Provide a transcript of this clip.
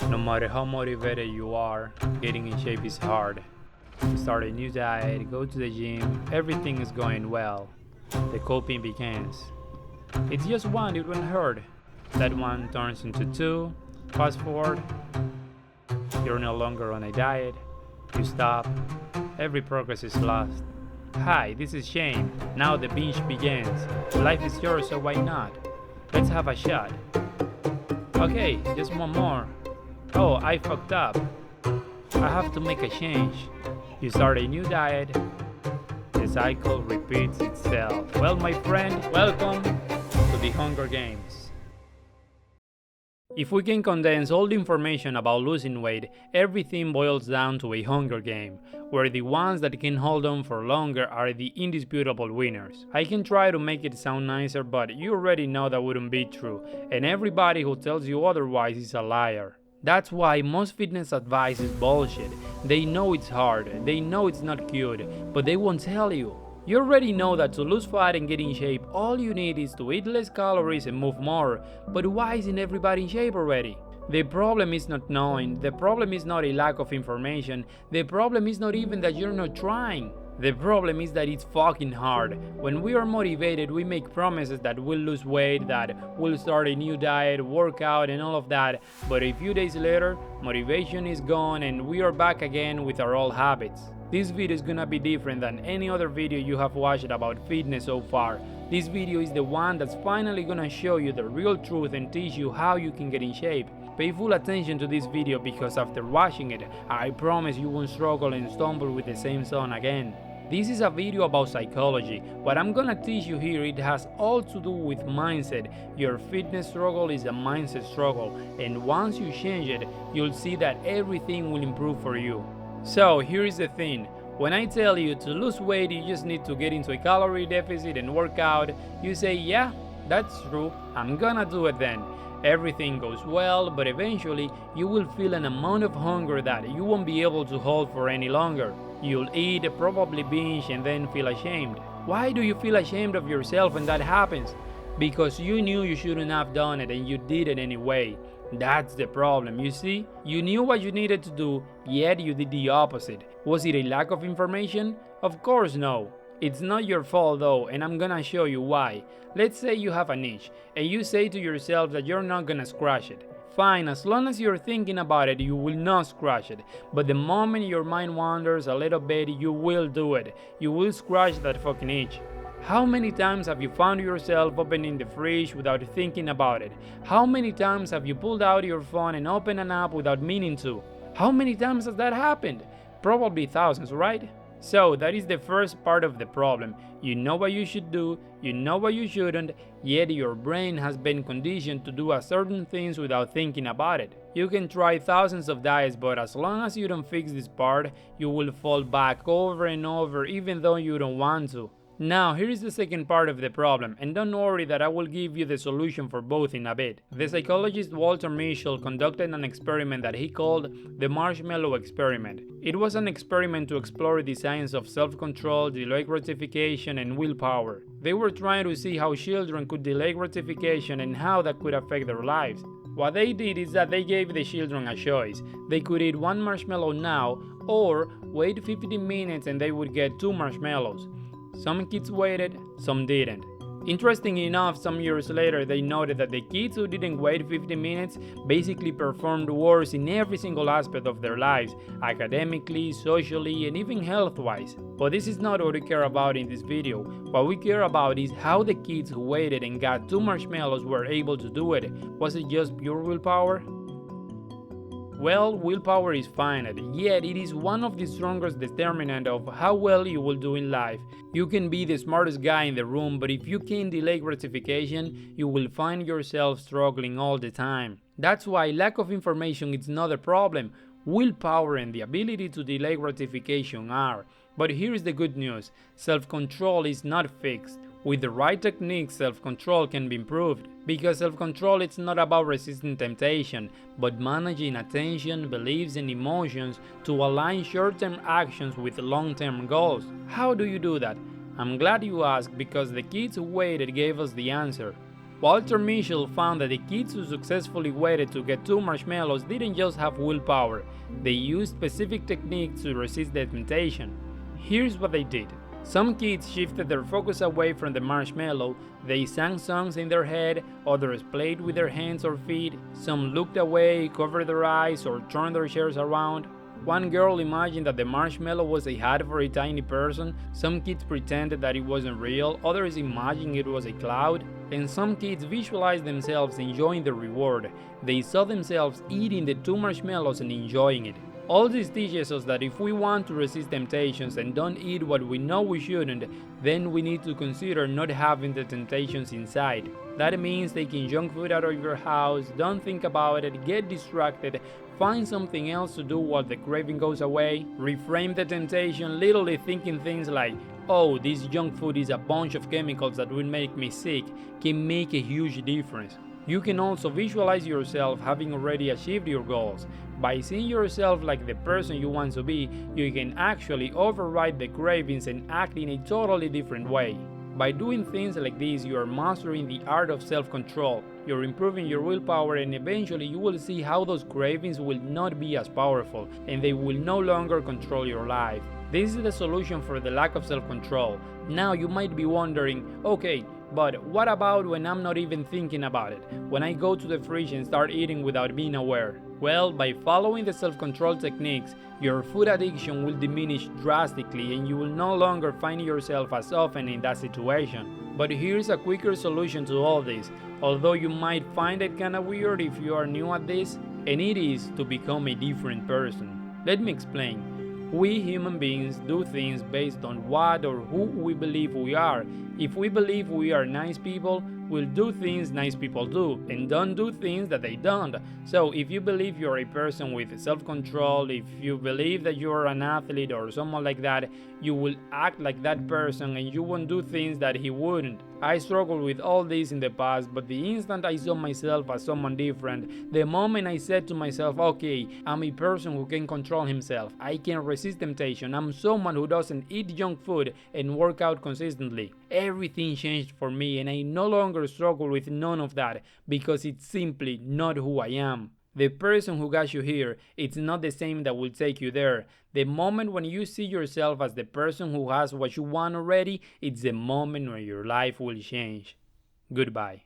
No matter how motivated you are, getting in shape is hard. You start a new diet, go to the gym, everything is going well. The coping begins. It's just one, it won't hurt. That one turns into two. Fast forward, you're no longer on a diet. You stop. Every progress is lost. Hi, this is Shane. Now the binge begins. Life is yours, so why not? Let's have a shot. Okay, just one more. Oh, I fucked up. I have to make a change. You start a new diet. The cycle repeats itself. Well, my friend, welcome to the Hunger Games. If we can condense all the information about losing weight, everything boils down to a hunger game, where the ones that can hold on for longer are the indisputable winners. I can try to make it sound nicer, but you already know that wouldn't be true, and everybody who tells you otherwise is a liar. That's why most fitness advice is bullshit. They know it's hard, they know it's not cute, but they won't tell you. You already know that to lose fat and get in shape, all you need is to eat less calories and move more, but why isn't everybody in shape already? The problem is not knowing, the problem is not a lack of information, the problem is not even that you're not trying. The problem is that it's fucking hard. When we are motivated, we make promises that we'll lose weight, that we'll start a new diet, work out and all of that, but a few days later, motivation is gone and we are back again with our old habits. This video is gonna be different than any other video you have watched about fitness so far. This video is the one that's finally gonna show you the real truth and teach you how you can get in shape. Pay full attention to this video because after watching it, I promise you won't struggle and stumble with the same song again. This is a video about psychology. What I'm gonna teach you here, it has all to do with mindset. Your fitness struggle is a mindset struggle, and once you change it, you'll see that everything will improve for you. So here is the thing, when I tell you to lose weight you just need to get into a calorie deficit and work out, you say yeah, that's true, I'm gonna do it then. Everything goes well, but eventually you will feel an amount of hunger that you won't be able to hold for any longer. You'll eat, probably binge, and then feel ashamed. Why do you feel ashamed of yourself when that happens? Because you knew you shouldn't have done it and you did it anyway. That's the problem, you see? You knew what you needed to do, yet you did the opposite. Was it a lack of information? Of course no. It's not your fault though, and I'm gonna show you why. Let's say you have a niche, and you say to yourself that you're not gonna scratch it. Fine, as long as you're thinking about it, you will not scratch it. But the moment your mind wanders a little bit, you will do it. You will scratch that fucking itch. How many times have you found yourself opening the fridge without thinking about it? How many times have you pulled out your phone and opened an app without meaning to? How many times has that happened? Probably thousands, right? So that is the first part of the problem. You know what you should do, you know what you shouldn't, yet your brain has been conditioned to do a certain things without thinking about it. You can try thousands of diets, but as long as you don't fix this part, you will fall back over and over even though you don't want to. Now, here is the second part of the problem, and don't worry that I will give you the solution for both in a bit. The psychologist Walter Mischel conducted an experiment that he called the marshmallow experiment. It was an experiment to explore the science of self-control, delayed gratification, and willpower. They were trying to see how children could delay gratification and how that could affect their lives. What they did is that they gave the children a choice. They could eat one marshmallow now, or wait 15 minutes and they would get 2 marshmallows. Some kids waited, some didn't. Interesting enough, some years later they noted that the kids who didn't wait 15 minutes basically performed worse in every single aspect of their lives, academically, socially, and even health-wise. But this is not what we care about in this video. What we care about is how the kids who waited and got 2 marshmallows were able to do it. Was it just pure willpower? Well, willpower is finite, yet it is one of the strongest determinants of how well you will do in life. You can be the smartest guy in the room, but if you can't delay gratification, you will find yourself struggling all the time. That's why lack of information is not a problem. Willpower and the ability to delay gratification are. But here's the good news, self-control is not fixed. With the right techniques, self-control can be improved. Because self-control is not about resisting temptation, but managing attention, beliefs, and emotions to align short-term actions with long-term goals. How do you do that? I'm glad you asked because the kids who waited gave us the answer. Walter Mischel found that the kids who successfully waited to get 2 marshmallows didn't just have willpower, they used specific techniques to resist the temptation. Here's what they did. Some kids shifted their focus away from the marshmallow, they sang songs in their head, others played with their hands or feet, some looked away, covered their eyes, or turned their chairs around. One girl imagined that the marshmallow was a hat for a tiny person, some kids pretended that it wasn't real, others imagined it was a cloud, and some kids visualized themselves enjoying the reward. They saw themselves eating the 2 marshmallows and enjoying it. All this teaches us that if we want to resist temptations and don't eat what we know we shouldn't, then we need to consider not having the temptations inside. That means taking junk food out of your house, don't think about it, get distracted, find something else to do while the craving goes away. Reframe the temptation, literally thinking things like, oh, this junk food is a bunch of chemicals that will make me sick, can make a huge difference. You can also visualize yourself having already achieved your goals. By seeing yourself like the person you want to be, you can actually override the cravings and act in a totally different way. By doing things like this, you are mastering the art of self-control. You're improving your willpower, and eventually you will see how those cravings will not be as powerful and they will no longer control your life. This is the solution for the lack of self-control. Now you might be wondering, okay, but what about when I'm not even thinking about it? When I go to the fridge and start eating without being aware? Well, by following the self-control techniques, your food addiction will diminish drastically and you will no longer find yourself as often in that situation. But here's a quicker solution to all this, although you might find it kinda weird if you are new at this, and it is to become a different person. Let me explain. We human beings do things based on what or who we believe we are. If we believe we are nice people, we'll do things nice people do, and don't do things that they don't. So if you believe you're a person with self-control, if you believe that you're an athlete or someone like that, you will act like that person and you won't do things that he wouldn't. I struggled with all this in the past, but the instant I saw myself as someone different, the moment I said to myself, okay, I'm a person who can control himself, I can resist temptation, I'm someone who doesn't eat junk food and work out consistently, everything changed for me and I no longer struggle with none of that because it's simply not who I am. The person who got you here, it's not the same that will take you there. The moment when you see yourself as the person who has what you want already, it's the moment when your life will change. Goodbye.